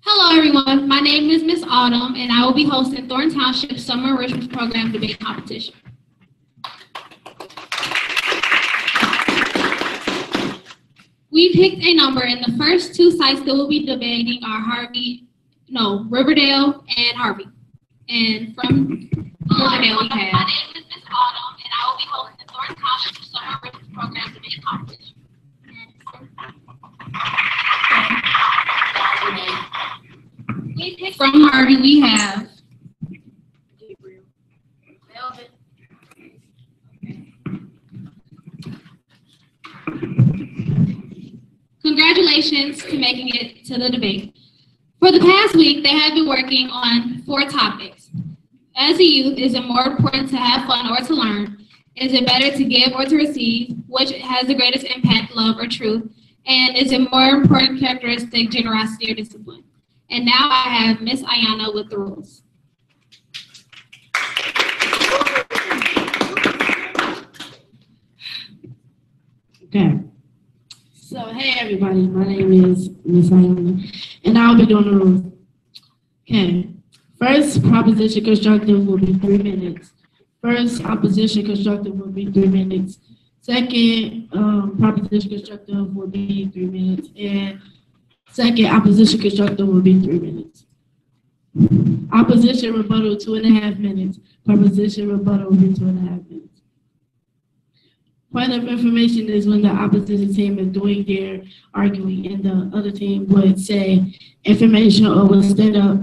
Hello, everyone. My name is Miss Autumn, and I will be hosting Thornton Township Summer Enrichment Program Debate Competition. We picked a number, and the first two sites that we'll be debating are Riverdale and Harvey. And from Riverdale, we have. My name is Miss Autumn, and I will be hosting Thornton Township Summer Enrichment Program Debate Competition. From Harvey, we have Congratulations to making it to the debate. For the past week, they have been working on 4 topics. As a youth, is it more important to have fun or to learn? Is it better to give or to receive? Which has the greatest impact, love or truth? And is it more important characteristic, generosity or discipline? And now I have Miss Ayana with the rules. Okay. So, hey everybody, my name is Miss Ayana, and I'll be doing the rules. Okay. First, proposition constructive will be 3 minutes. First, opposition constructive will be 3 minutes. Second, proposition constructive will be 3 minutes. And second, opposition constructive will be 3 minutes. Opposition rebuttal, 2.5 minutes. Proposition rebuttal will be 2.5 minutes. Point of information is when the opposition team is doing their arguing and the other team would say information or would stand up,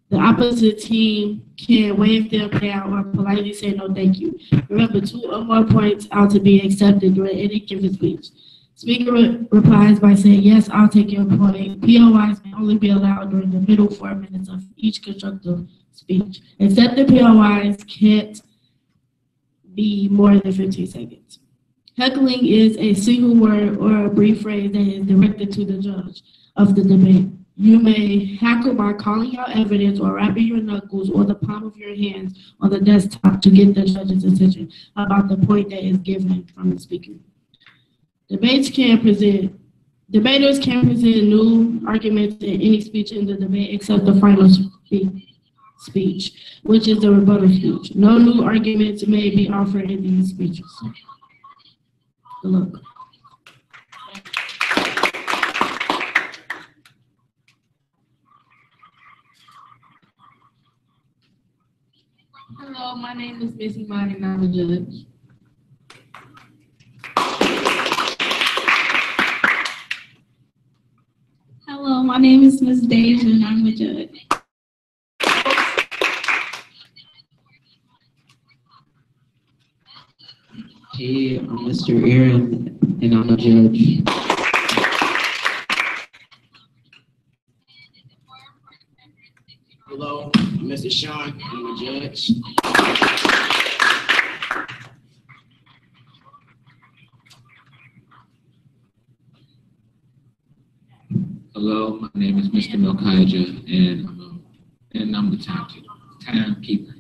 the opposite team can wave their down or politely say no thank you. Remember, 2 or more points are to be accepted during any given speech. Speaker replies by saying, yes, I'll take your point. POIs may only be allowed during the middle 4 minutes of each constructive speech. Accepted POIs can't be more than 15 seconds. Heckling is a single word or a brief phrase that is directed to the judge of the debate. You may heckle by calling out evidence or rapping your knuckles or the palm of your hands on the desktop to get the judge's attention about the point that is given from the speaker. Debaters can present new arguments in any speech in the debate except the final speech, which is the rebuttal speech. No new arguments may be offered in these speeches. Good luck. Hello, my name is Miss Imani and I'm a judge. Hello, my name is Miss Deja and I'm a judge. Hey, I'm Mr. Aaron and I'm a judge. Hello, Mr. Sean, I'm a judge. Hello, my name is Mr. Melkaija, and I'm the timekeeper.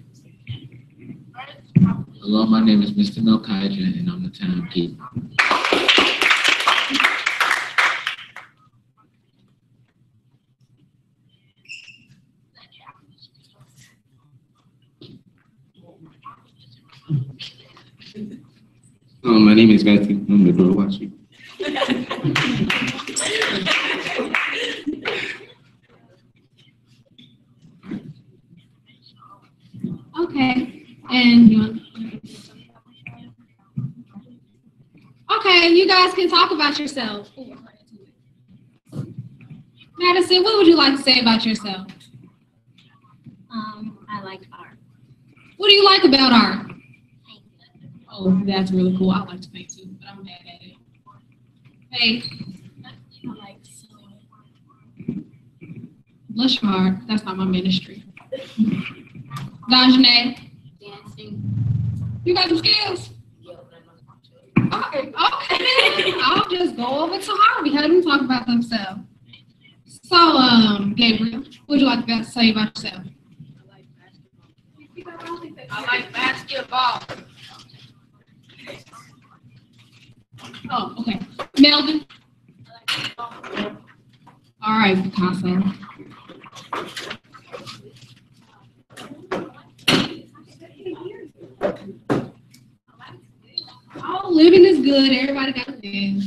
Hello, my name is Mr. Melkaija, and I'm the timekeeper. My name is Matthew. I'm the door watcher. Okay, and okay, you guys can talk about yourself. Madison, what would you like to say about yourself? I like art. What do you like about art? Oh, that's really cool. I like to paint too, but I'm bad at it. Hey, I like sewing. bless your heart. That's not my ministry. Dajane, Dancing. you got some skills? Okay. I'll just go over to Harvey. Have them talk about themselves. So, Gabriel, what would you like to say about yourself? I like basketball. Oh, okay. Melvin? All right, Picasso. Oh, living is good. Everybody got to live.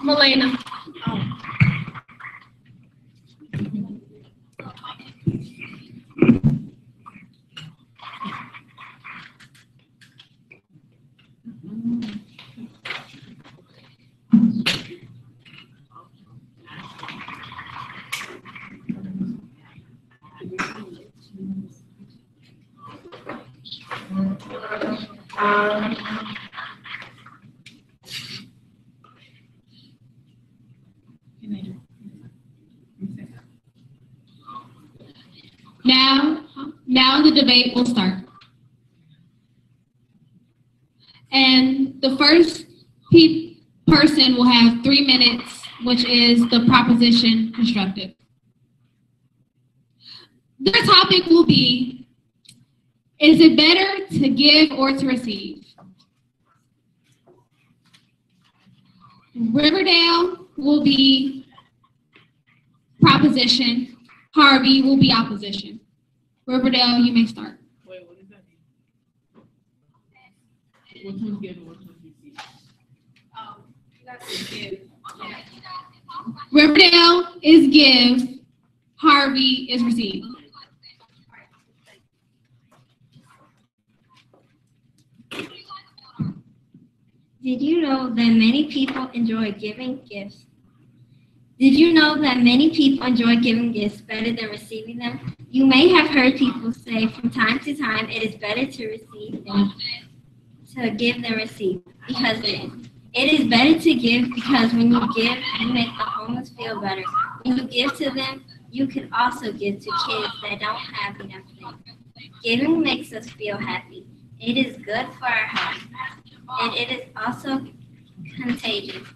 Melena. Now the debate will start. And the first person will have 3 minutes, which is the proposition constructive. Their topic will be, is it better to give or to receive? Riverdale will be proposition. Harvey will be opposition. Riverdale, you may start. Wait, what does that mean? What comes give and what comes receive? That's give. Riverdale is give. Harvey is receive. Did you know that many people enjoy giving gifts? Did you know that many people enjoy giving gifts better than receiving them? You may have heard people say from time to time it is better to receive than to give than receive, because it is. It is better to give because when you give, you make the homeless feel better. When you give to them, you can also give to kids that don't have enough things. Giving makes us feel happy. It is good for our health, and it is also contagious.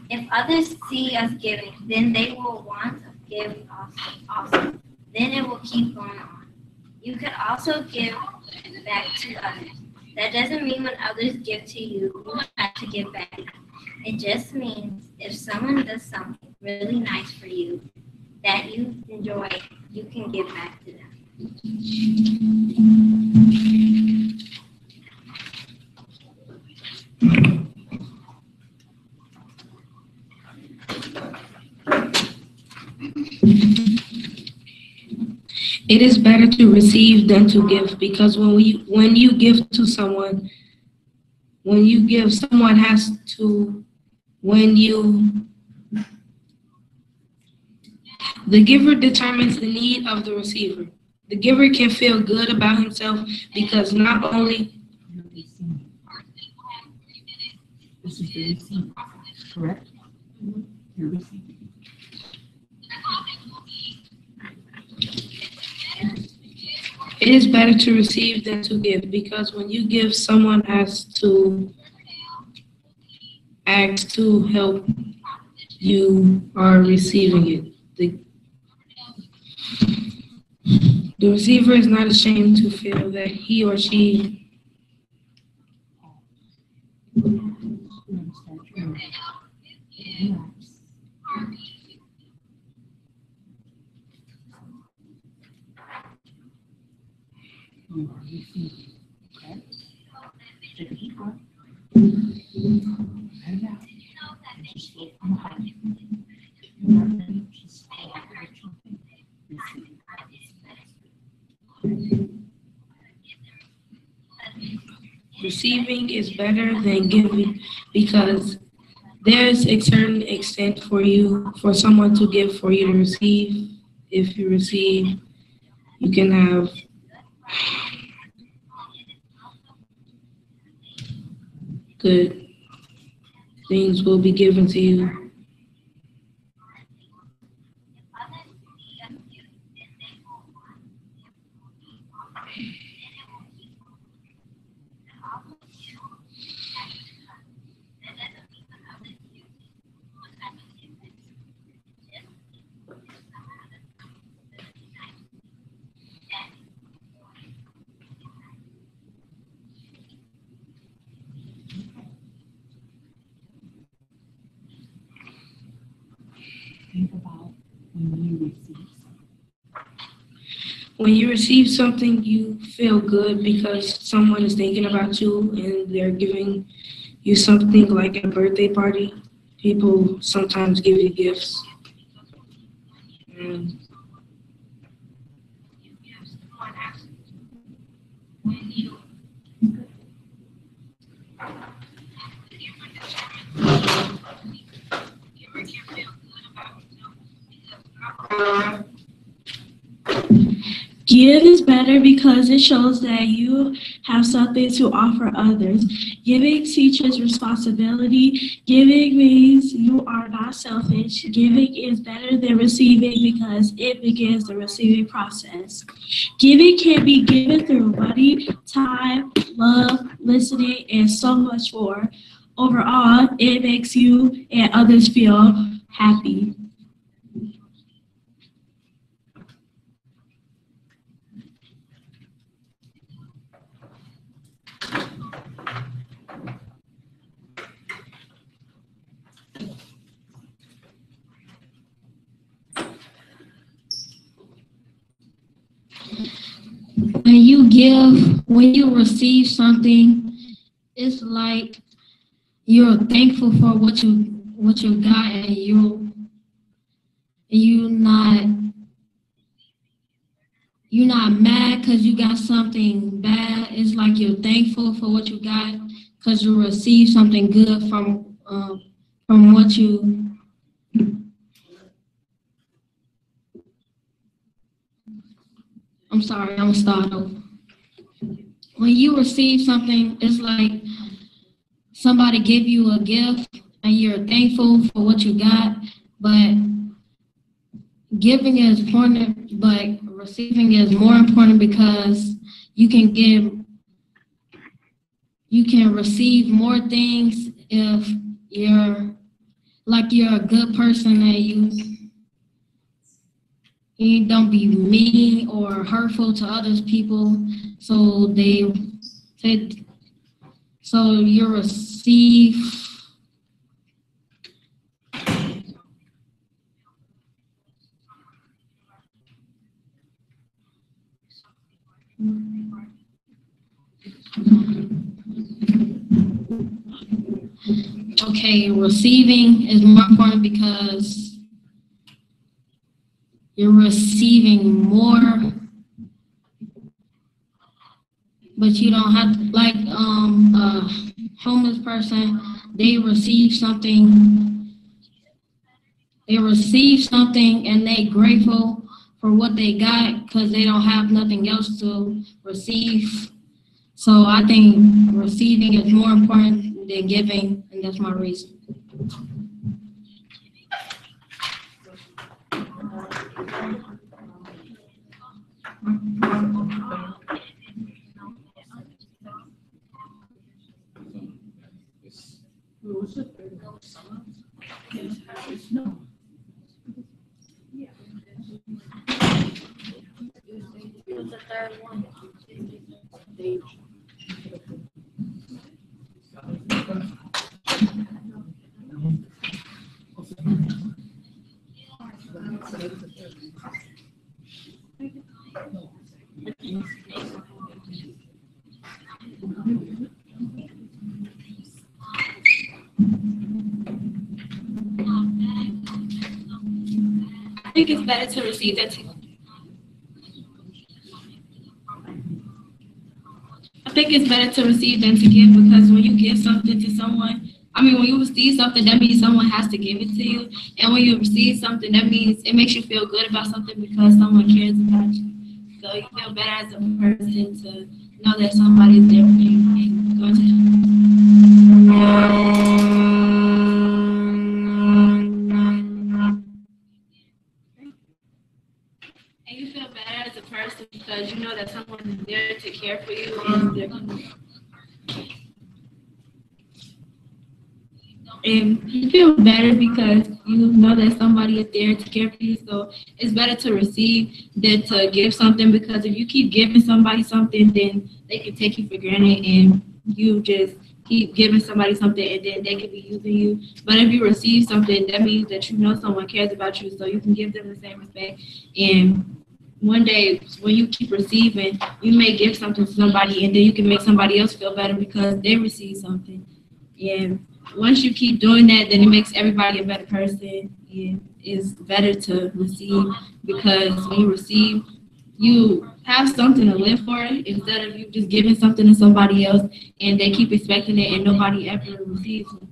If others see us giving, then they will want to give also. Then it will keep going on. You could also give back to others. That doesn't mean when others give to you, you have to give back. It just means if someone does something really nice for you that you enjoy, you can give back to them. It is better to receive than to give, because when you give to someone, the giver determines the need of the receiver. The giver can feel good about himself because not only This is the receipt, correct? You're receiving. it is better to receive than to give, because when you give, someone has to ask to help you are receiving it. The receiver is not ashamed to feel that he or she You are receiving, okay? Take a deep breath. Let it out. And just flow from the heart. You are ready. Just flow out what you think. Receive. receiving is better than giving, because there's a certain extent for someone to give for you to receive. If you receive, you can have good things will be given to you. When you receive something, you feel good because someone is thinking about you and they're giving you something like a birthday party. People sometimes give you gifts. And give is better because it shows that you have something to offer others. Giving teaches responsibility. Giving means you are not selfish. Giving is better than receiving because it begins the receiving process. Giving can be given through money, time, love, listening, and so much more. Overall, it makes you and others feel happy. When you receive something, it's like you're thankful for what you got, and you're not mad because you got something bad. It's like you're thankful for what you got because you received something good from what you. I'm sorry, I'm gonna start over. When you receive something, it's like somebody give you a gift and you're thankful for what you got, but giving is important, but receiving is more important because you can receive more things if you're a good person and you don't be mean or hurtful to others people, so you receive. Okay, receiving is more important because you're receiving more, but you don't have to, like a homeless person, they receive something and they grateful for what they got because they don't have nothing else to receive. So I think receiving is more important than giving, and that's my reason. I think it's better to receive than to. I think it's better to receive than to give because when you give something to someone, when you receive something, that means someone has to give it to you. And when you receive something, that means it makes you feel good about something because someone cares about you. So you feel better as a person to know that somebody's there for you and going to. And you feel better as a person because you know that someone is there to care for you and you feel better because you know that somebody is there to care for you. So it's better to receive than to give something because if you keep giving somebody something, then they can take you for granted and you just keep giving somebody something and then they can be using you. But if you receive something, that means that you know someone cares about you, so you can give them the same respect and one day when you keep receiving, you may give something to somebody and then you can make somebody else feel better because they received something. And once you keep doing that, then it makes everybody a better person. And it's better to receive because when you receive, you have something to live for instead of you just giving something to somebody else and they keep expecting it and nobody ever receives it.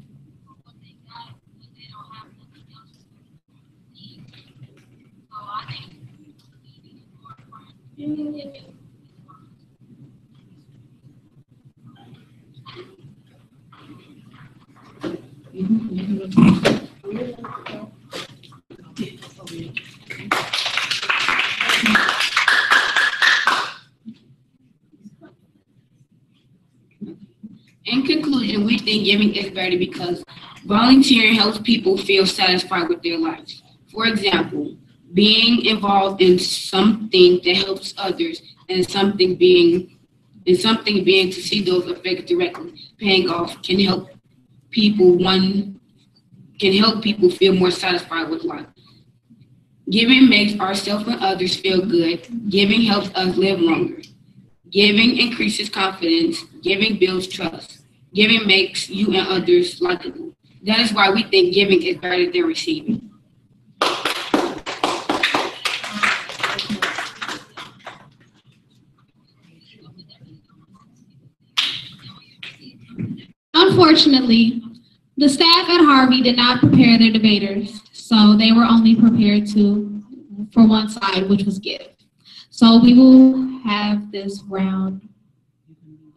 In conclusion, we think giving is better because volunteering helps people feel satisfied with their lives. For example, being involved in something that helps others and something being to see those effects directly paying off can help people feel more satisfied with life. Giving makes ourselves and others feel good. Giving helps us live longer. Giving increases confidence. Giving builds trust. Giving makes you and others likable. That is why we think giving is better than receiving. Unfortunately, the staff at Harvey did not prepare their debaters, so they were only prepared for one side, which was give. So we will have this round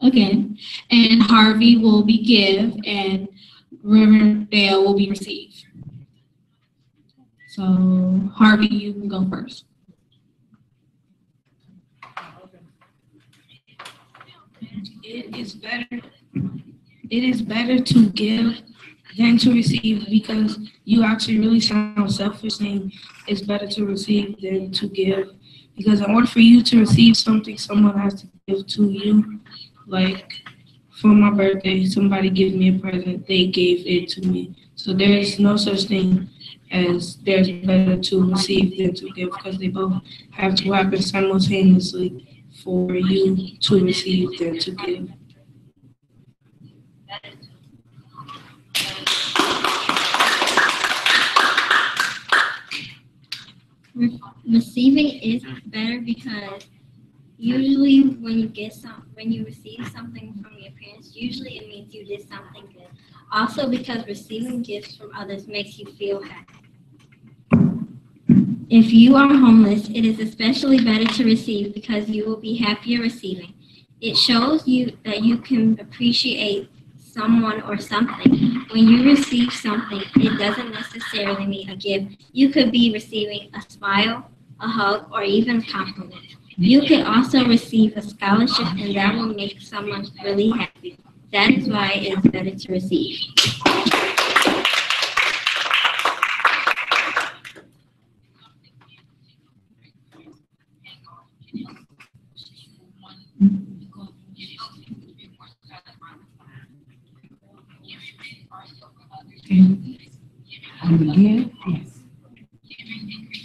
again, and Harvey will be give, and Riverdale will be receive. So Harvey, you can go first. It is better to give than to receive because you actually really sound selfish saying it's better to receive than to give. Because in order for you to receive something, someone has to give to you. Like for my birthday, somebody gave me a present, they gave it to me. So there is no such thing as there's better to receive than to give because they both have to happen simultaneously for you to receive than to give. Receiving is better because usually when you receive something from your parents, usually it means you did something good. Also because receiving gifts from others makes you feel happy. If you are homeless, it is especially better to receive because you will be happier receiving. It shows you that you can appreciate someone or something. When you receive something, it doesn't necessarily mean a gift. You could be receiving a smile, a hug, or even a compliment. You can also receive a scholarship, and that will make someone really happy. That is why it is better to receive.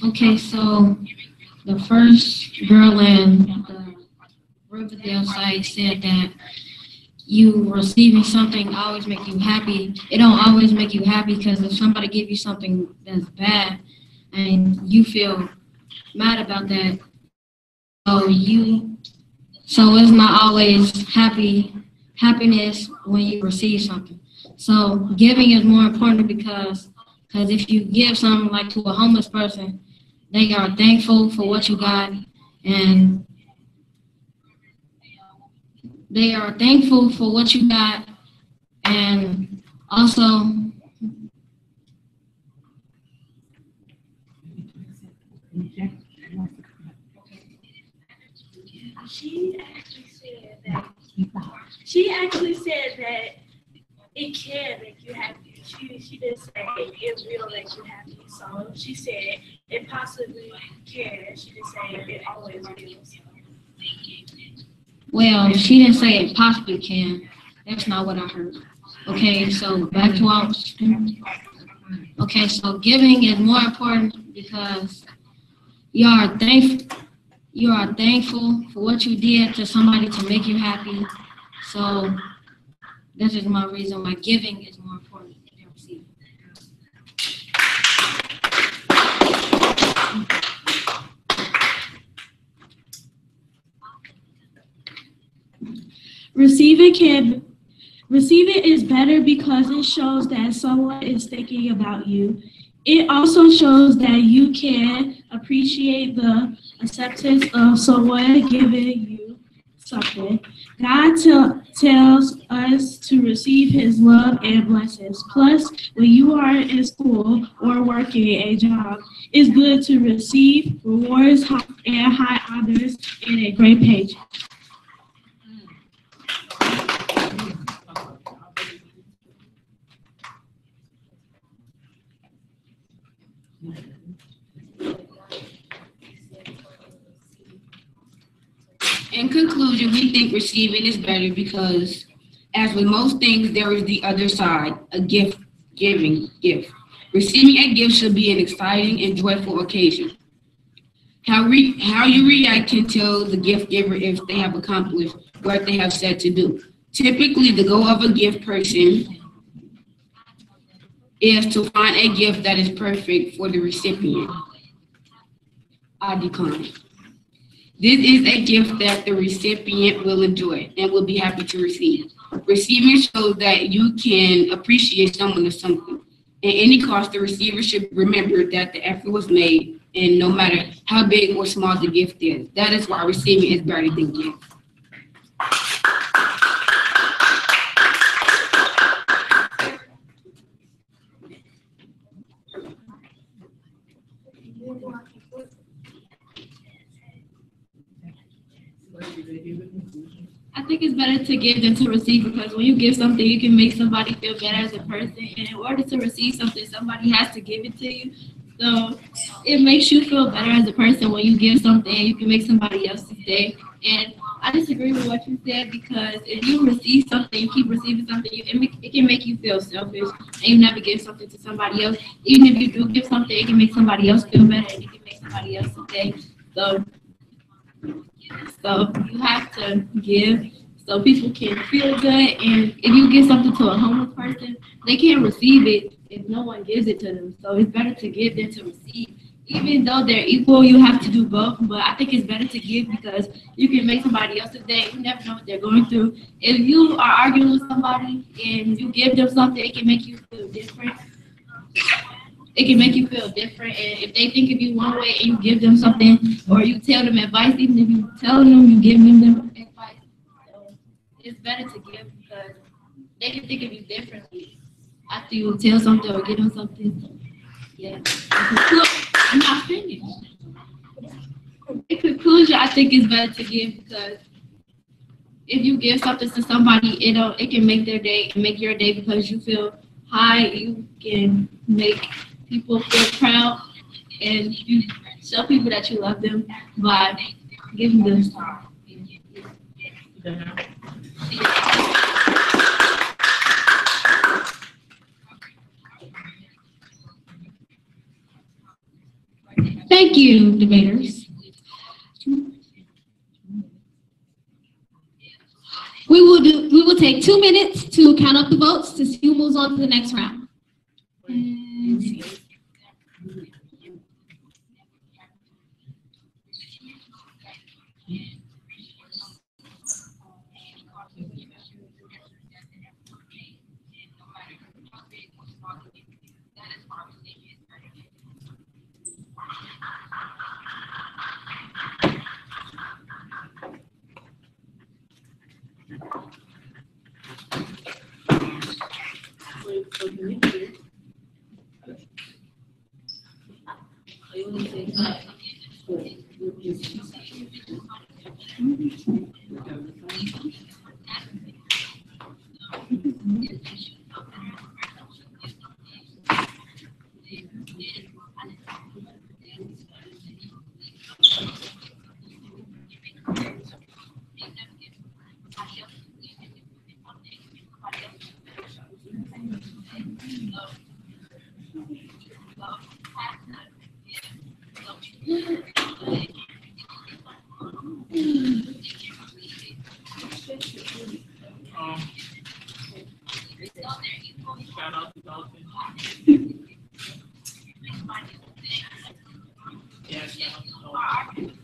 Okay, so the first girl in the Riverdale site said that you receiving something always make you happy. It don't always make you happy because if somebody give you something that's bad and you feel mad about that, so it's not always happiness when you receive something. So giving is more important because if you give something like to a homeless person, they are thankful for what you got, and they are thankful for what you got, and also She actually said that it can make you happy. She didn't say it will make you happy. So she said it possibly can. She didn't say it always will. well, she didn't say it possibly can. That's not what I heard. Okay, so back to our okay, so giving is more important because you are thankful. you are thankful for what you did to somebody to make you happy. So this is my reason why giving is more important than receiving. Receiving is better because it shows that someone is thinking about you. It also shows that you can appreciate the acceptance of someone giving you something. God tells us to receive his love and blessings. Plus, when you are in school or working a job, it's good to receive rewards and high honors and a great paycheck. In conclusion, we think receiving is better because, as with most things, there is the other side, a gift, giving gift. Receiving a gift should be an exciting and joyful occasion. How you react can tell the gift giver if they have accomplished what they have said to do. Typically, the goal of a gift person is to find a gift that is perfect for the recipient. I decline. This is a gift that the recipient will enjoy and will be happy to receive. Receiving shows that you can appreciate someone or something. At any cost, the receiver should remember that the effort was made, and no matter how big or small the gift is. That is why receiving is better than giving. I think it's better to give than to receive because when you give something, you can make somebody feel better as a person. And in order to receive something, somebody has to give it to you. So it makes you feel better as a person when you give something and you can make somebody else's day. And I disagree with what you said because if you receive something, you keep receiving something, it can make you feel selfish and you never give something to somebody else. Even if you do give something, it can make somebody else feel better and it can make somebody else's day. So you have to give so people can feel good. And if you give something to a homeless person, they can't receive it if no one gives it to them. So it's better to give than to receive. Even though they're equal, you have to do both. But I think it's better to give because you can make somebody else's day. You never know what they're going through. If you are arguing with somebody and you give them something, it can make you feel different. It can make you feel different, and if they think of you one way and you give them something, or you tell them advice, even if you tell them, you give them advice. So it's better to give because they can think of you differently after you tell something or give them something. So, yeah. I'm not finished. In conclusion, I think it's better to give because if you give something to somebody, it can make their day and make your day because you feel high. You can make people feel proud, and you show people that you love them by giving them stuff. Thank you, debaters. We will take 2 minutes to count up the votes to see who moves on to the next round. Shout out to Dalton. Yeah, shout out to Dalton.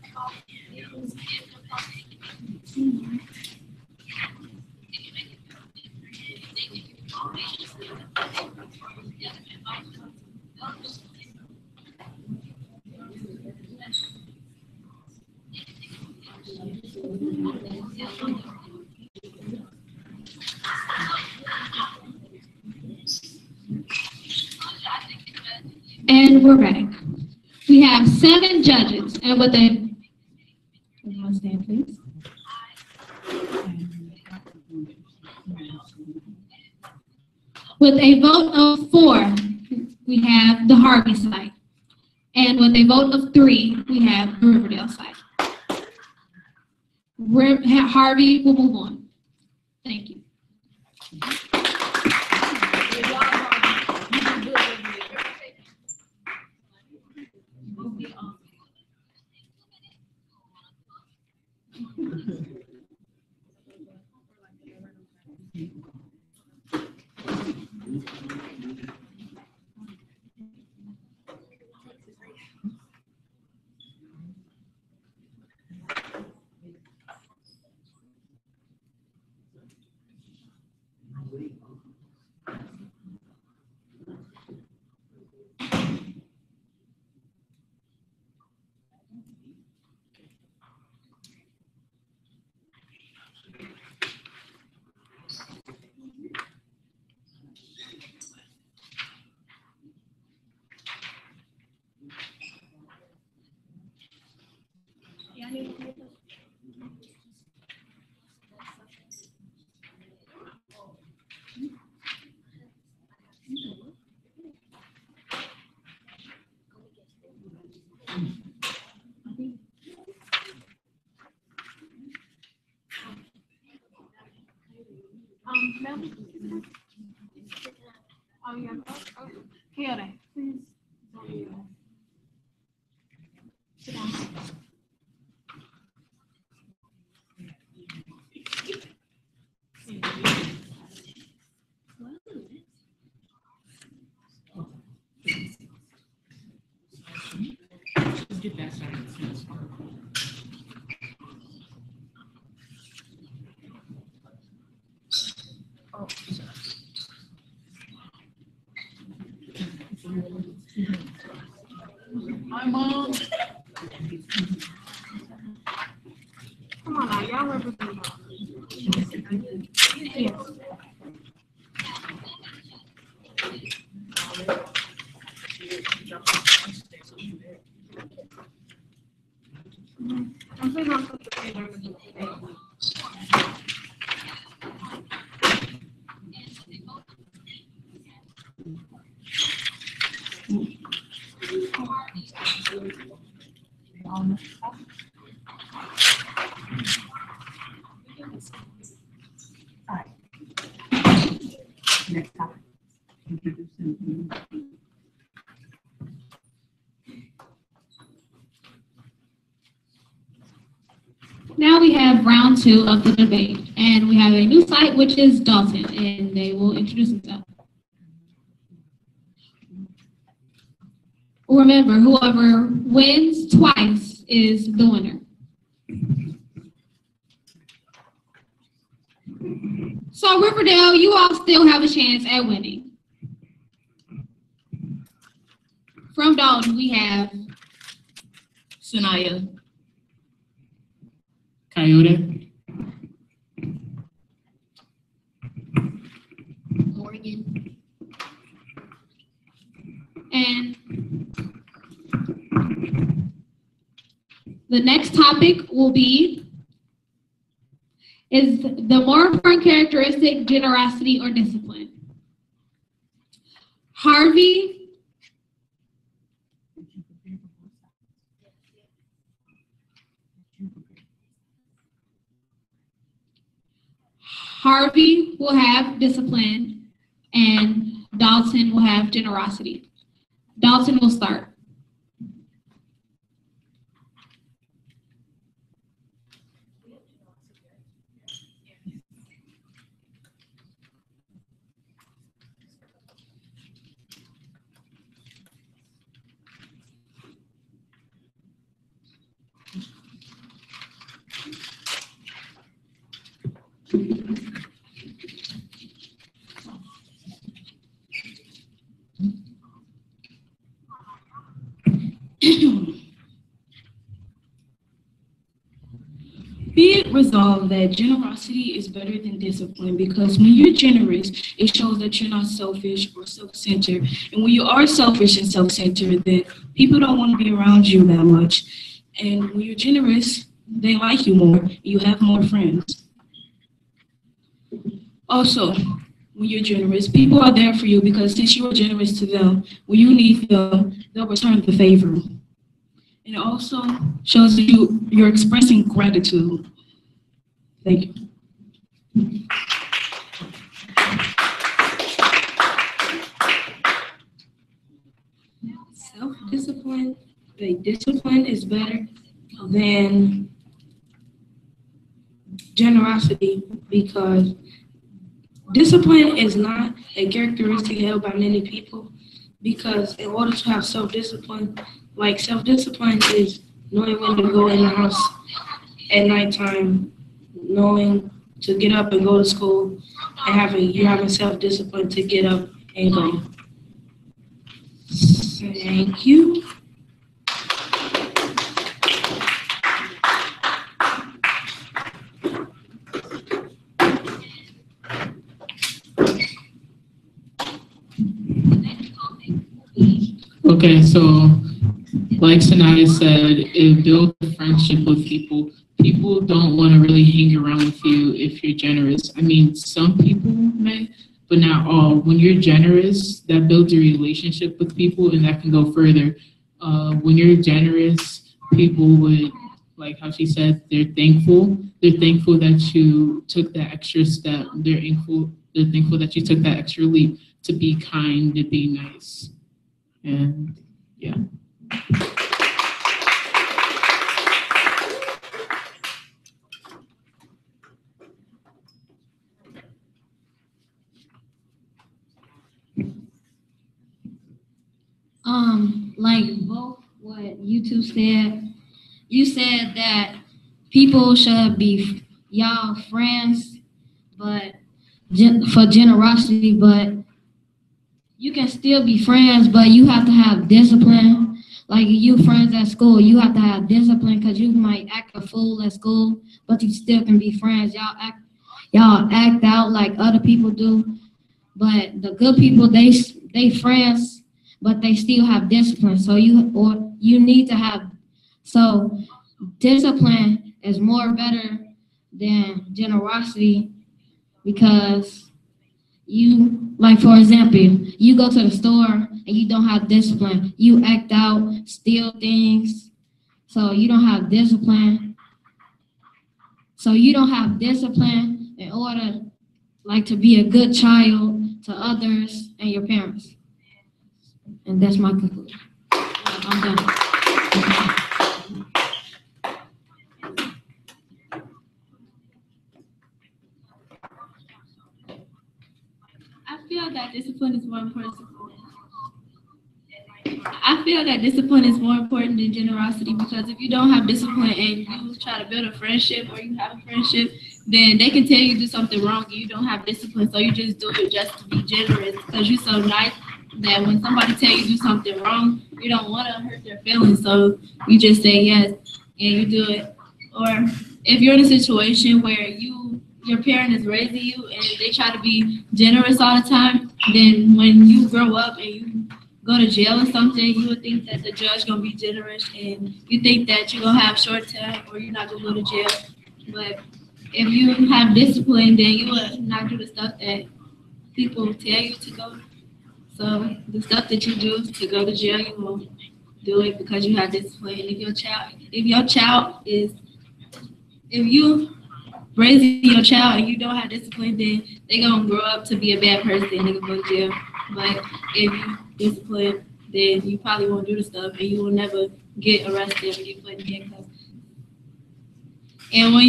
And we're back. We have 7 judges, and with a, everyone stand, please. With a vote of 4, we have the Harvey side, and with a vote of 3, we have the Riverdale side. Harvey will move on. Thank you. Get that started. Hi, Mom. Come on now, y'all represent. Next topic. Introducing. Now we have round 2 of the debate, and we have a new site, which is Dalton, and they will introduce themselves. Remember, whoever wins twice is the winner. So Riverdale, you all still have a chance at winning. From Dalton, we have Sanaya. Coyote. Morgan. And the next topic will be, is the more important characteristic generosity or discipline? Harvey, will have discipline and Dalton will have generosity. Dalton will start. Be it resolved that generosity is better than discipline because when you're generous, it shows that you're not selfish or self-centered. And when you are selfish and self-centered, then people don't want to be around you that much. And when you're generous, they like you more. You have more friends. Also, when you're generous, people are there for you because since you are generous to them, when you need them, they'll return the favor. And it also shows that you're expressing gratitude. Thank you. Self-discipline, discipline is better than generosity because discipline is not a characteristic held by many people because in order to have self-discipline, like self-discipline is knowing when to go in the house at nighttime, knowing to get up and go to school, and you having self-discipline to get up and go. Thank you. Okay, so like Sanaya said, it builds a friendship with people. People don't want to really hang around with you if you're generous. I mean, some people may, but not all. When you're generous, that builds a relationship with people and that can go further. When you're generous, people would, like how she said, they're thankful. They're thankful that you took that extra step. They're thankful that you took that extra leap to be kind, to be nice. And yeah. Like both what you two said, you said that people should be y'all friends, but for generosity, but you can still be friends, but you have to have discipline. Like you friends at school, you have to have discipline because you might act a fool at school, but you still can be friends. Y'all act out like other people do, but the good people they friends, but they still have discipline. So you need to have discipline is more better than generosity because you, like for example, you go to the store and you don't have discipline. You act out, steal things, so you don't have discipline. So you don't have discipline in order like to be a good child to others and your parents. And that's my conclusion. I'm done. I feel that discipline is more important. I feel that discipline is more important than generosity because if you don't have discipline and you try to build a friendship or you have a friendship, then they can tell you to do something wrong and you don't have discipline, so you just do it just to be generous because you're so nice that when somebody tell you to do something wrong, you don't want to hurt their feelings, so you just say yes and you do it. Or if you're in a situation where your parent is raising you and they try to be generous all the time, then when you grow up and you go to jail or something, you would think that the judge gonna be generous and you think that you're gonna have short time or you're not gonna go to jail. But if you have discipline, then you will not do the stuff that people tell you to go. So the stuff that you do to go to jail, you will do it because you have discipline. If you raising your child and you don't have discipline, then they're gonna grow up to be a bad person and they're gonna go to jail. But if you discipline, then you probably won't do the stuff and you will never get arrested or get put in handcuffs. And when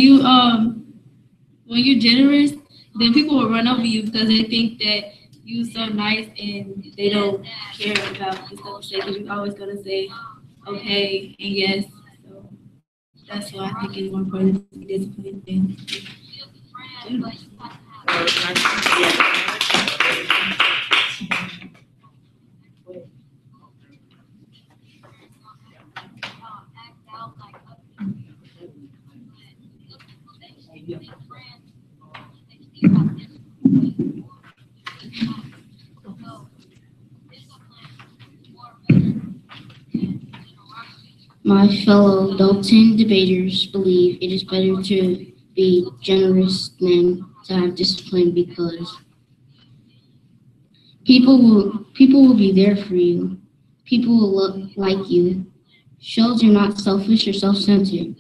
you're generous, then people will run over you because they think that you're so nice and they don't care about the stuff you say because you're always gonna say okay and yes. So that's why I think it's more important to be disciplined than My fellow Dalton debaters believe it is better to be generous than to have discipline because people will be there for you. People will look like you. Shows you're not selfish or self-centered,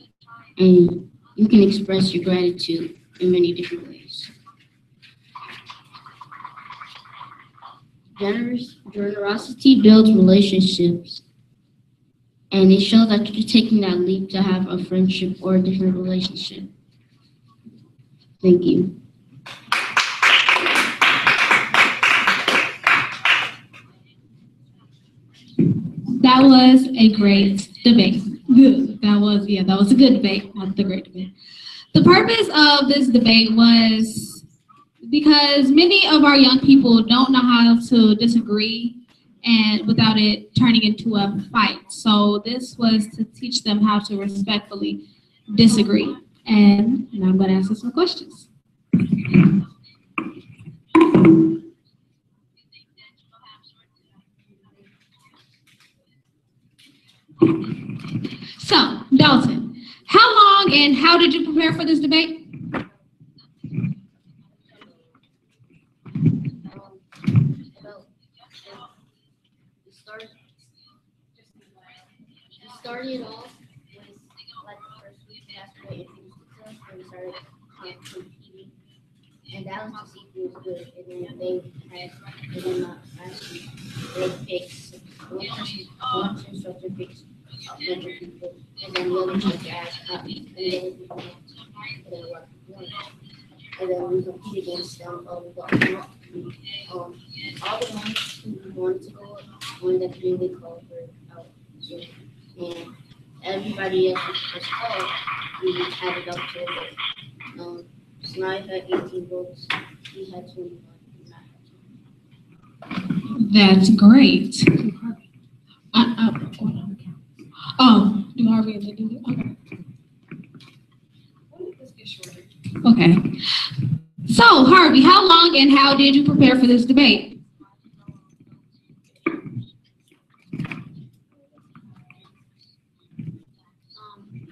and you can express your gratitude in many different ways. Generosity builds relationships, and it shows that you're taking that leap to have a friendship or a different relationship. Thank you. That was a great debate. That was a good debate, not the great debate. The purpose of this debate was because many of our young people don't know how to disagree and without it turning into a fight. So this was to teach them how to respectfully disagree. And now I'm going to answer some questions. So, Dalton, how long and how did you prepare for this debate? Started off with like the first week after they introduced it to us, and we started competing, and that was to see who was good. And then last week they picked one instructor picked a bunch of people, and then the other took asked and then we and then we compete against them. All the ones who wanted to go wanted that community called for out. And everybody else was called, we had it up to Snipe had 18 votes, he had 21. That's great. Oh, do Harvey have to do it? Okay. Okay. So, Harvey, how long and how did you prepare for this debate?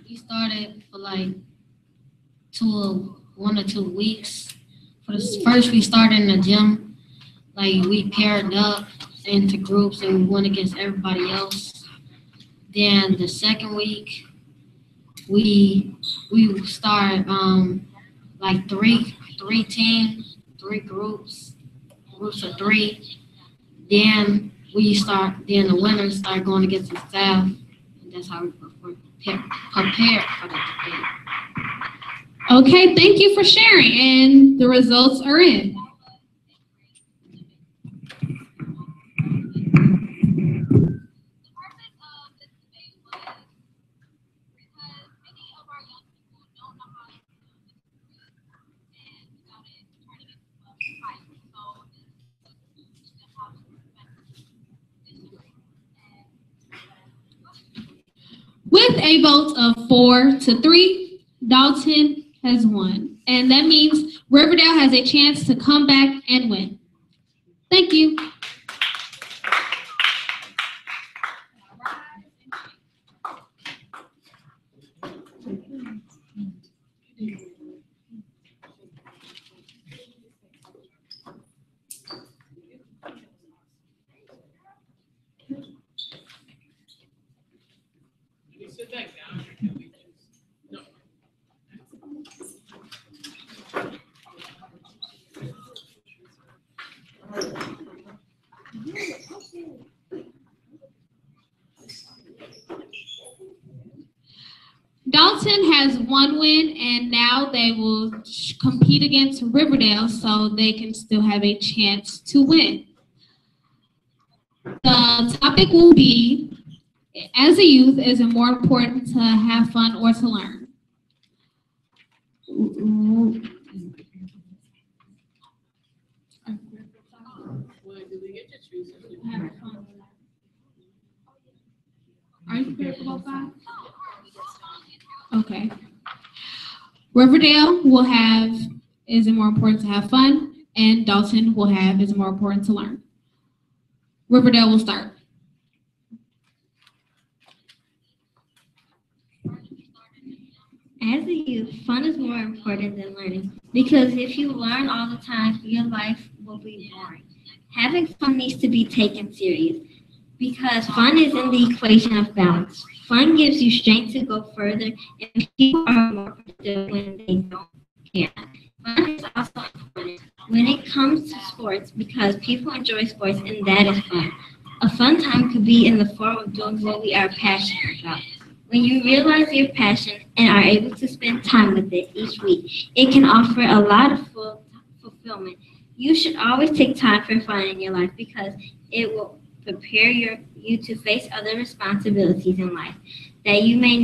We started for like 1 or 2 weeks. First, we started in the gym. Like we paired up into groups and we went against everybody else. Then the second week, we started like three teams, 3 groups of 3. Then the winners start going against the staff, and that's how we prepared for that debate. Okay, thank you for sharing, and the results are in. With a vote of 4-3, Dalton has won. And that means Riverdale has a chance to come back and win. Thank you. Sit back down. No. Dalton has 1 win, and now they will compete against Riverdale so they can still have a chance to win. The topic will be, as a youth, is it more important to have fun or to learn? Are you prepared for both sides? Okay. Riverdale will have is it more important to have fun, and Dalton will have is it more important to learn. Riverdale will start. As a youth, fun is more important than learning because if you learn all the time, your life will be boring. Having fun needs to be taken serious because fun is in the equation of balance. Fun gives you strength to go further, and people are more productive when they don't care. Fun is also important when it comes to sports because people enjoy sports and that is fun. A fun time could be in the form of doing what we are passionate about. When you realize your passion and are able to spend time with it each week, it can offer a lot of fulfillment. You should always take time for fun in your life because it will prepare you to face other responsibilities in life that may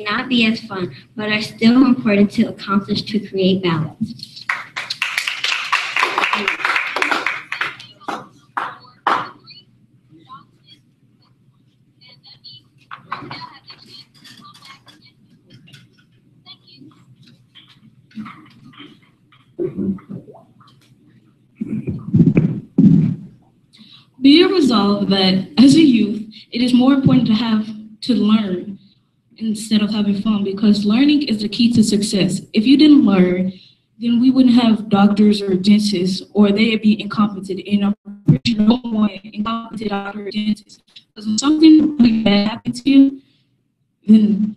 not be as fun, but are still important to accomplish to create balance. Be resolved that as a youth, it is more important to learn instead of having fun because learning is the key to success. If you didn't learn, then we wouldn't have doctors or dentists, or they'd be incompetent. And I'm pretty sure no one incompetent doctor or dentist. Because when something really bad happens to you, then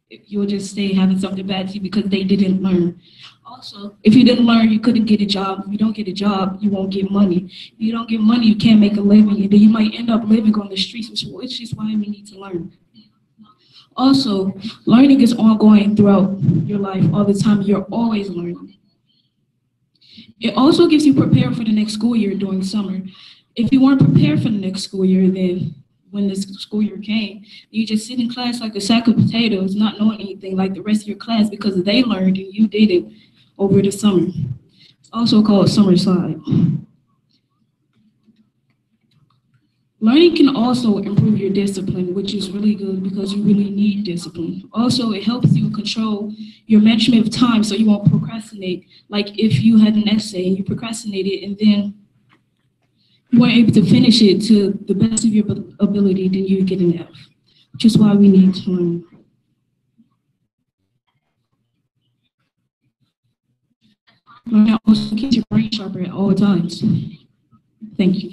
you'll just stay having something bad to you because they didn't learn. Also, if you didn't learn, you couldn't get a job. If you don't get a job, you won't get money. If you don't get money, you can't make a living. And then you might end up living on the streets, which is why we need to learn. Also, learning is ongoing throughout your life all the time. You're always learning. It also gives you prepared for the next school year during summer. If you weren't prepared for the next school year, then when the school year came, you just sit in class like a sack of potatoes, not knowing anything like the rest of your class because they learned and you didn't over the summer. It's also called summer slide. Learning can also improve your discipline, which is really good because you really need discipline. Also, it helps you control your management of time so you won't procrastinate. Like if you had an essay and you procrastinated and then you weren't able to finish it to the best of your ability, then you get an F, which is why we need to learn. Learning also keeps your brain sharper at all times. Thank you.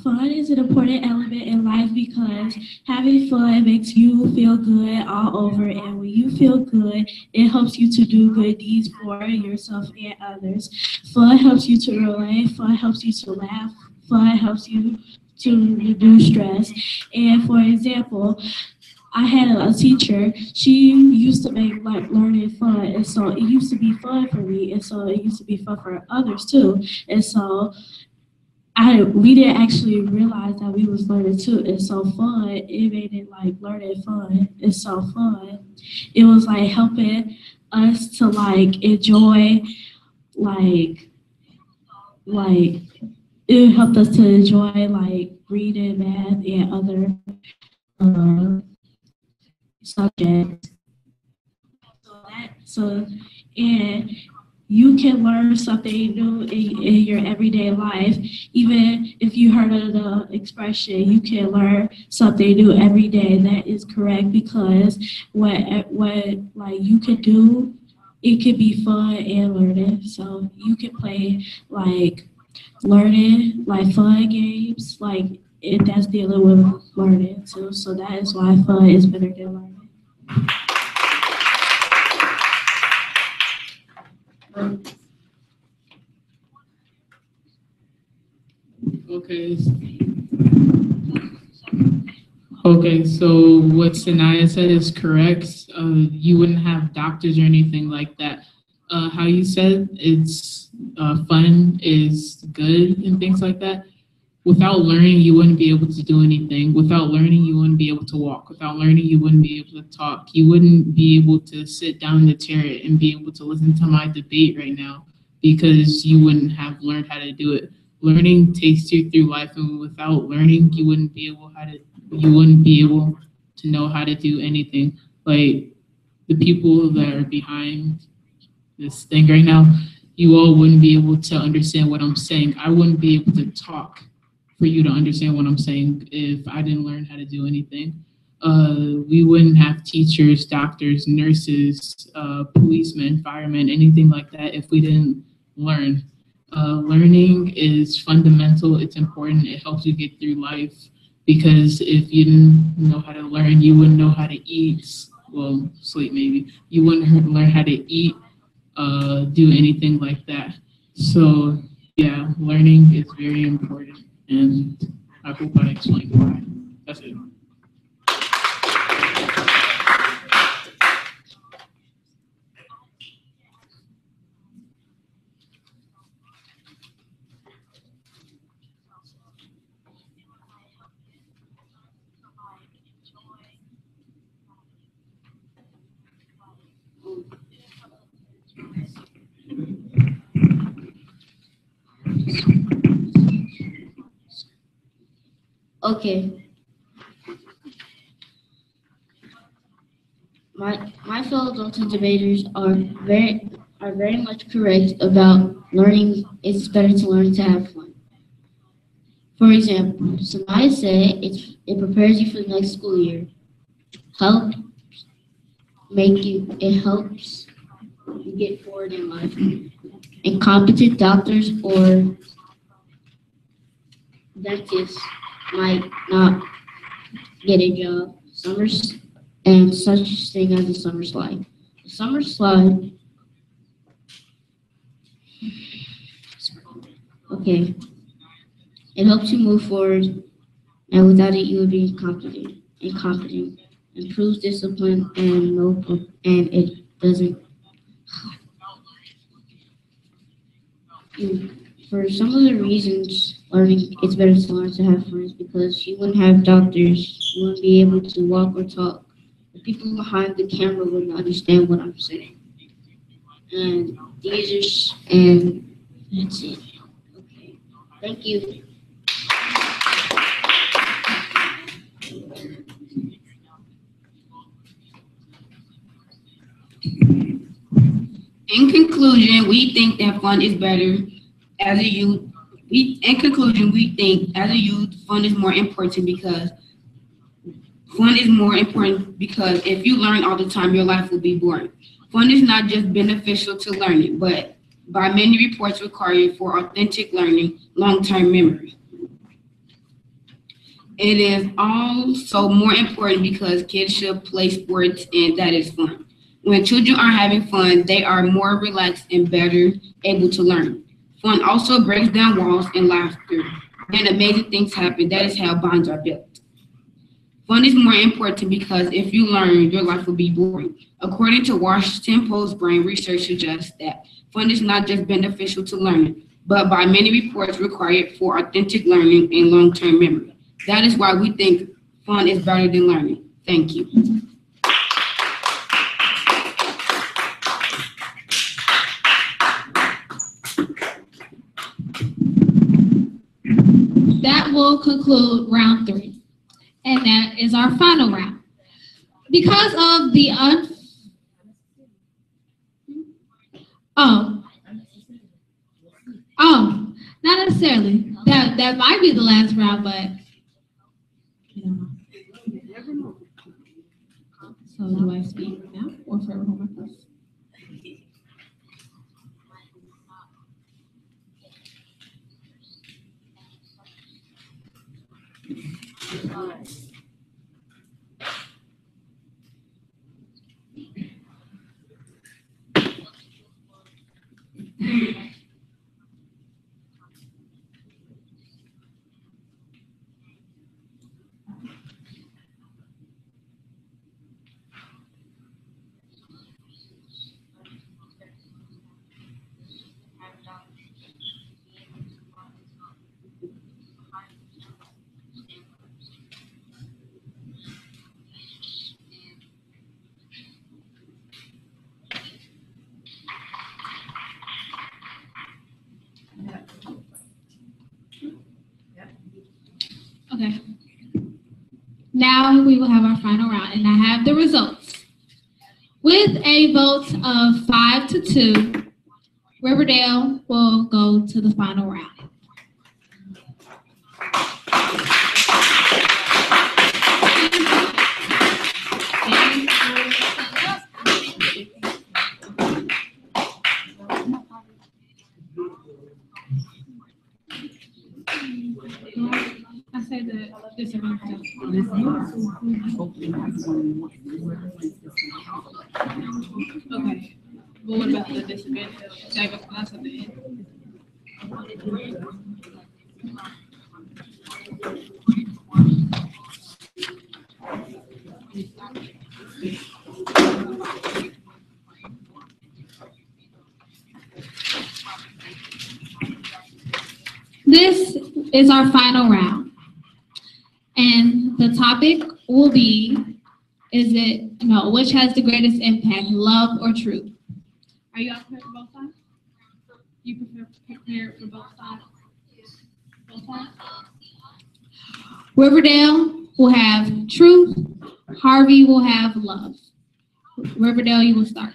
Fun is an important element in life because having fun makes you feel good all over, and when you feel good, it helps you to do good deeds for yourself and others. Fun helps you to relate, fun helps you to laugh, fun helps you to reduce stress. And for example, I had a teacher, she used to make like learning fun, and so it used to be fun for me, and so it used to be fun for others too. And so we didn't actually realize that we was learning too. It's so fun. It made it like learning fun. It's so fun. It was like helping us to like enjoy like it helped us to enjoy like reading, math, and other subjects. And you can learn something new in your everyday life. Even if you heard of the expression, you can learn something new every day. That is correct because what like you can do, it could be fun and learning. So you can play like learning, like fun games, like that's dealing with learning too. So that is why fun is better than learning. Okay, so what Sanaya said is correct. You wouldn't have doctors or anything like that. How you said it's fun is good and things like that. without learning, you wouldn't be able to do anything. Without learning, you wouldn't be able to walk. Without learning, you wouldn't be able to talk. You wouldn't be able to sit down in the chair and be able to listen to my debate right now because you wouldn't have learned how to do it. Learning takes you through life, and without learning, you wouldn't be able to know how to do anything. Like the people that are behind this thing right now, you all wouldn't be able to understand what I'm saying. I wouldn't be able to talk for you to understand what I'm saying if I didn't learn how to do anything. We wouldn't have teachers, doctors, nurses, policemen, firemen, anything like that if we didn't learn. Learning is fundamental. It's important. It helps you get through life because if you didn't know how to learn, you wouldn't know how to eat. Well, sleep maybe. You wouldn't learn how to eat, do anything like that. So yeah, learning is very important, and I hope I explained why. That's it. Okay. My fellow Thornton debaters are very much correct about learning. It's better to learn to have fun. For example, somebody said it prepares you for the next school year. Help it helps you get forward in life. Incompetent doctors or dentists might not get a job. And such thing as a summer slide. The summer slide, okay, it helps you move forward, and without it, you would be incompetent. Improves discipline, and it doesn't. For some of the reasons, learning it's better to learn to have fun is because you wouldn't have doctors, you wouldn't be able to walk or talk. The people behind the camera wouldn't understand what I'm saying. And and that's it. Okay. Thank you. In conclusion, we think that fun is better as a youth. In conclusion, we think as a youth, fun is more important because if you learn all the time, your life will be boring. Fun is not just beneficial to learning, but by many reports required for authentic learning, long-term memory. It is also more important because kids should play sports and that is fun. When children are having fun, they are more relaxed and better able to learn. Fun also breaks down walls and laughter, and amazing things happen. That is how bonds are built. Fun is more important because if you learn, your life will be boring. According to Washington Post brain research suggests that fun is not just beneficial to learning, but by many reports required for authentic learning and long-term memory. That is why we think fun is better than learning. Thank you. That will conclude round 3. And that is our final round. Because of the not necessarily. That might be the last round, but so do I speak now or forever hold my peace? Okay. Now we will have our final round, and I have the results. With a vote of 5-2, Riverdale will go to the final round. I say the disadvantage. Okay. But what about the disadvantage? Save it for us at the end. This is our final round. And the topic will be, which has the greatest impact, love or truth? Are you all prepared for both sides? You prepared for both sides? Both sides? Riverdale will have truth. Harvey will have love. Riverdale, you will start.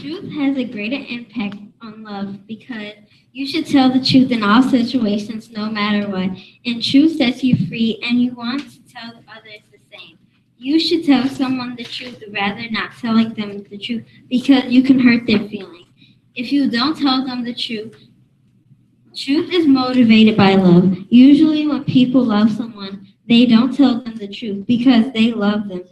Truth has a greater impact on love because you should tell the truth in all situations, no matter what. And truth sets you free, and you want to tell others the same. You should tell someone the truth rather not telling them the truth because you can hurt their feelings. If you don't tell them the truth is motivated by love. Usually when people love someone, they don't tell them the truth because they love them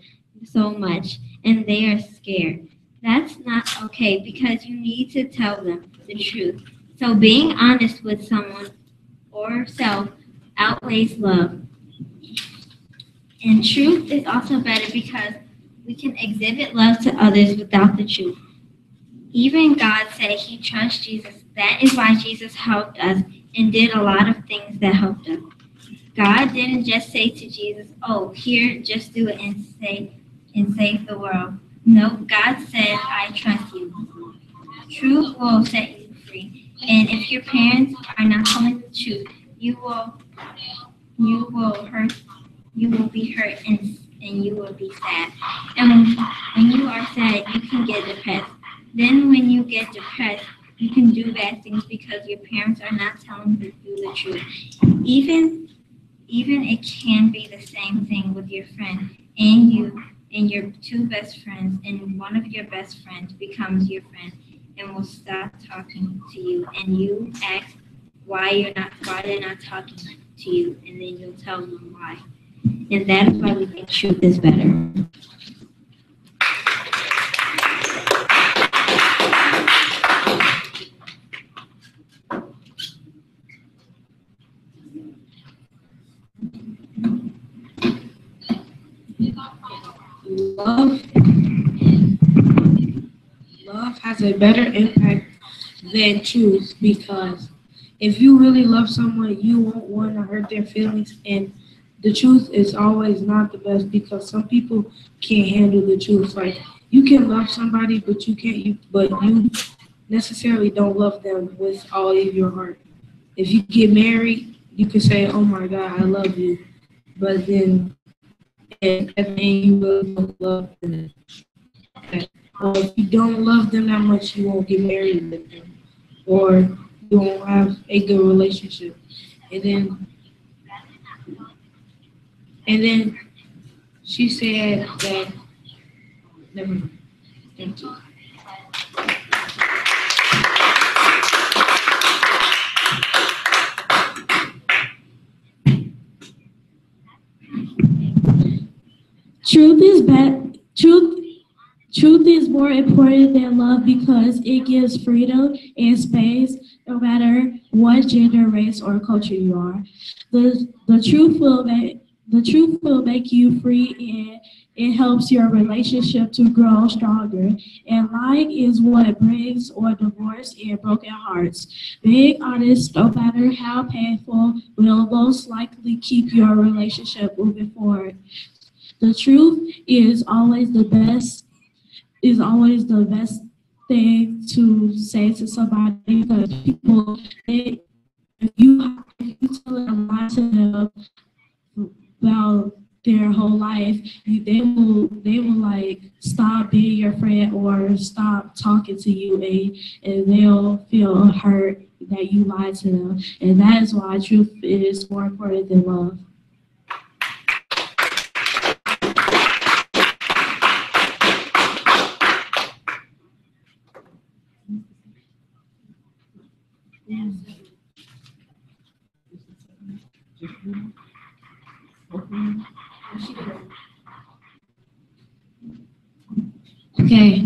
so much and they are scared. That's not okay because you need to tell them the truth. So being honest with someone or self outweighs love. And truth is also better because we can exhibit love to others without the truth. Even God said he trusts Jesus. That is why Jesus helped us and did a lot of things that helped us. God didn't just say to Jesus, "Oh, here, just do it and save the world." No, God said, "I trust you." Truth will set you free. And if your parents are not telling the truth, you will be hurt and you will be sad. And when you are sad, you can get depressed. Then when you get depressed, you can do bad things because your parents are not telling you the truth. Even it can be the same thing with your friend and you and your two best friends, and one of your best friends becomes your friend and will stop talking to you, and you ask why they're not talking to you, and then you'll tell them why. And that is why we think truth is better. Love has a better impact than truth because if you really love someone, you won't want to hurt their feelings, and the truth is always not the best because some people can't handle the truth. Like you can love somebody, but you necessarily don't love them with all of your heart. If you get married, you can say, "Oh my God, I love you," but then at the end you really don't love them. Okay. Or if you don't love them that much, you won't get married with them, or you won't have a good relationship. And then she said that. Never mind. Thank you. Truth is more important than love because it gives freedom and space no matter what gender, race, or culture you are. The truth will make you free, and it helps your relationship to grow stronger. And lying is what brings or divorce and broken hearts. Being honest, no matter how painful, will most likely keep your relationship moving forward. The truth is always the best thing to say to somebody because people, if you tell a lie to them about their whole life, they will like stop being your friend or stop talking to you, and they'll feel hurt that you lied to them, and that is why truth is more important than love. Okay.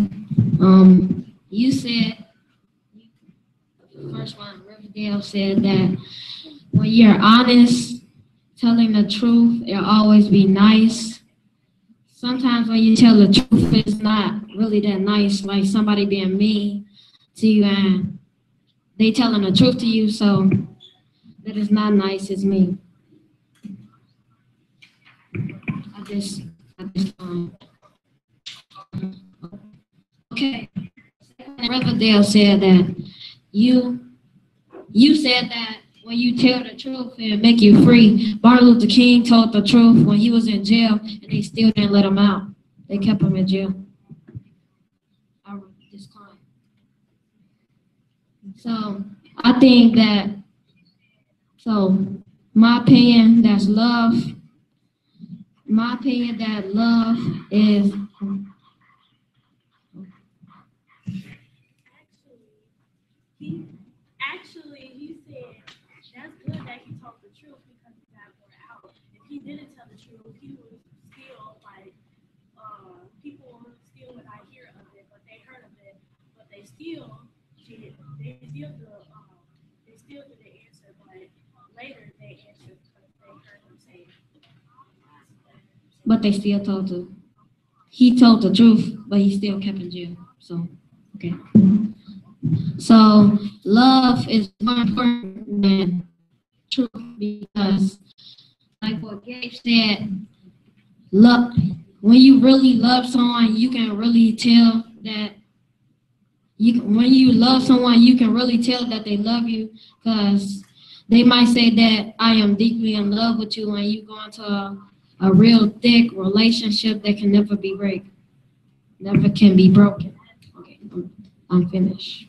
You said, the first one, Riverdale said that when you're honest, telling the truth, it'll always be nice. Sometimes when you tell the truth, it's not really that nice, like somebody being mean to you and they telling the truth to you, so that is not nice, it's mean. Okay. Riverdale said that you said that when you tell the truth, it'll make you free. Martin Luther King told the truth when he was in jail, and they still didn't let him out. They kept him in jail. I wrote this client. So I think that, my opinion, that's love. My opinion that love is Actually, he said that's good that he told the truth because he got more out. If he didn't tell the truth, he would still people still would not hear of it, but they heard of it, but they still did the answer, but later they answered because they heard him say it. but they still he told the truth, but he still kept in jail. So, okay. So, love is more important than truth because, like what Gabe said, love, when you really love someone, you can really tell that, when you love someone, you can really tell that they love you because they might say that I am deeply in love with you when you go into a real thick relationship that can never be never can be broken. Okay, I'm finished.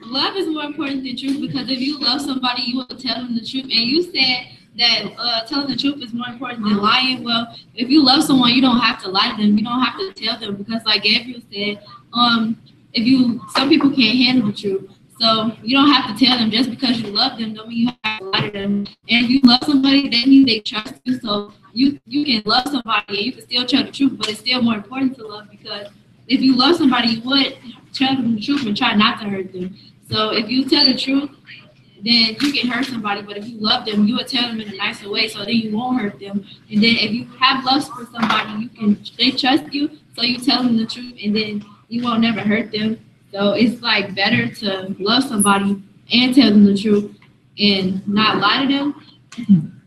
Love is more important than truth because if you love somebody, you will tell them the truth. And you said that telling the truth is more important than lying. Well, if you love someone, you don't have to lie to them. You don't have to tell them because, like Gabriel said, some people can't handle the truth. So you don't have to tell them just because you love them. Don't mean you have to lie to them. And if you love somebody, that means they trust you. So you can love somebody and you can still tell the truth, but it's still more important to love because if you love somebody, you would tell them the truth and try not to hurt them. So if you tell the truth, then you can hurt somebody. But if you love them, you would tell them in a nicer way, so then you won't hurt them. And then if you have lust for somebody, they trust you, so you tell them the truth, and then you won't never hurt them. So it's like better to love somebody and tell them the truth and not lie to them.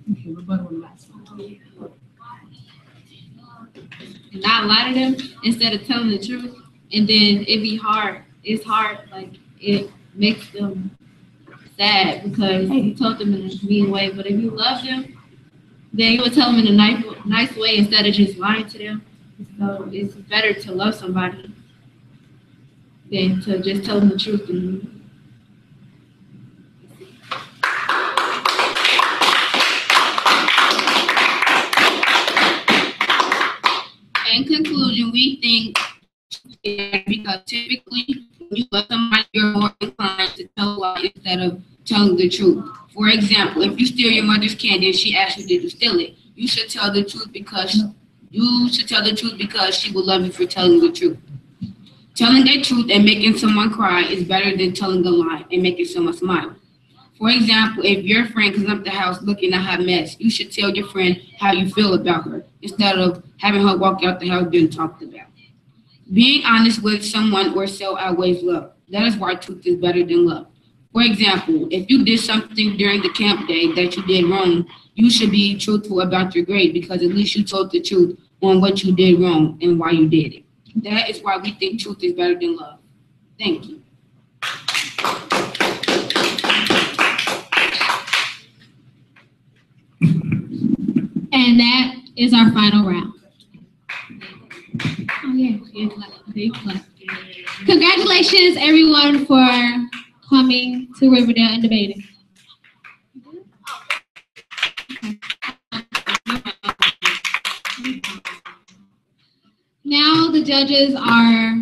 And not lie to them instead of telling the truth. And then it'd be hard. It's hard, like it makes them sad because you told them in a mean way. But if you love them, then you would tell them in a nice way instead of just lying to them. So it's better to love somebody than to just tell them the truth. In conclusion, we think because typically when you love somebody, you're more inclined to tell a lie instead of telling the truth. For example, if you steal your mother's candy and she actually didn't steal it, you should tell the truth because she will love you for telling the truth. Telling the truth and making someone cry is better than telling a lie and making someone smile. For example, if your friend comes up to the house looking a hot mess, you should tell your friend how you feel about her instead of having her walk out the house being talked about. Being honest with someone or so outweighs love. That is why truth is better than love. For example, if you did something during the camp day that you did wrong, you should be truthful about your grade because at least you told the truth on what you did wrong and why you did it. That is why we think truth is better than love. Thank you. And that is our final round. Oh yeah, big clap. Congratulations everyone for coming to Riverdale and debating. Now the judges are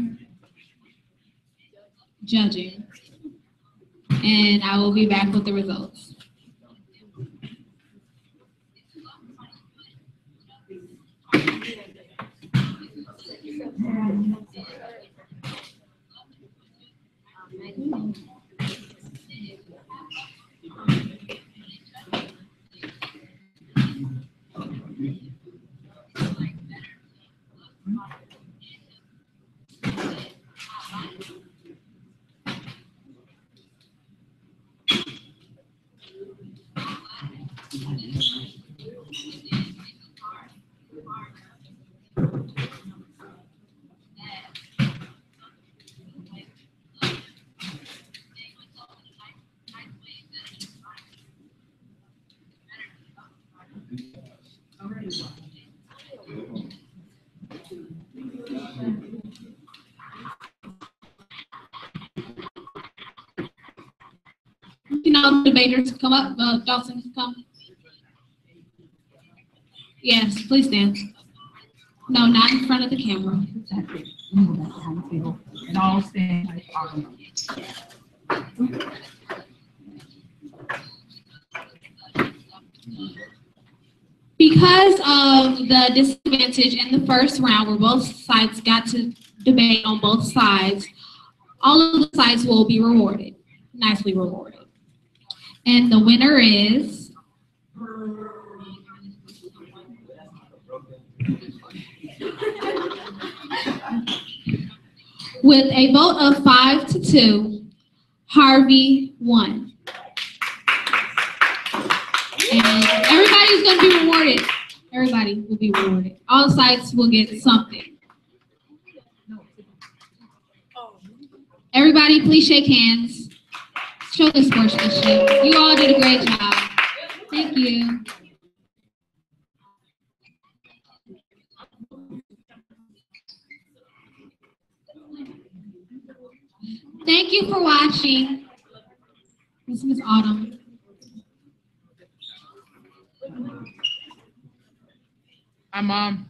judging, and I will be back with the results. Can all the debaters come up? Dawson, come. Yes, please stand. No, not in front of the camera. And all stand. Because of the disadvantage in the first round where both sides got to debate on both sides, all of the sides will be rewarded, nicely rewarded. And the winner is with a vote of 5-2, Harvey won. And everybody's going to be rewarded. Everybody will be rewarded. All sides will get something. Everybody, please shake hands. Show the sportsmanship. You all did a great job. Thank you. Thank you for watching. This is Autumn. Hi, Mom.